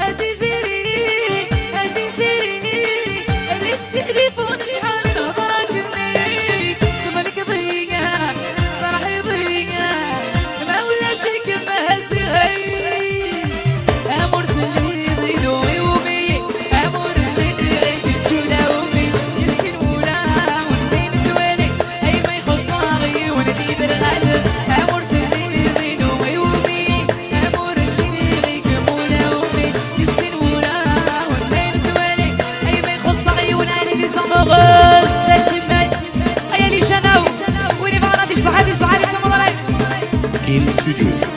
هدي زيري هدي زيري التليفون شحال نهضرك منيك قبلك ضيقة فرح يضيقة ما ولاش كما زهير أمور سلي ضينوي وبي أمور اللي كتشولا وبي يسين ولا ونبين توالي أي ما يخصاغي ونبي درغال أمور سلي ضينوي وبي أمور اللي كمولا وبي يسين ولا ونبين توالي أي ما يخصاغي ونالي زمغ السلمي أيا لي شناو ويني بغا غادي يشرح هادي يشرح لي تمضري كين ستوديو.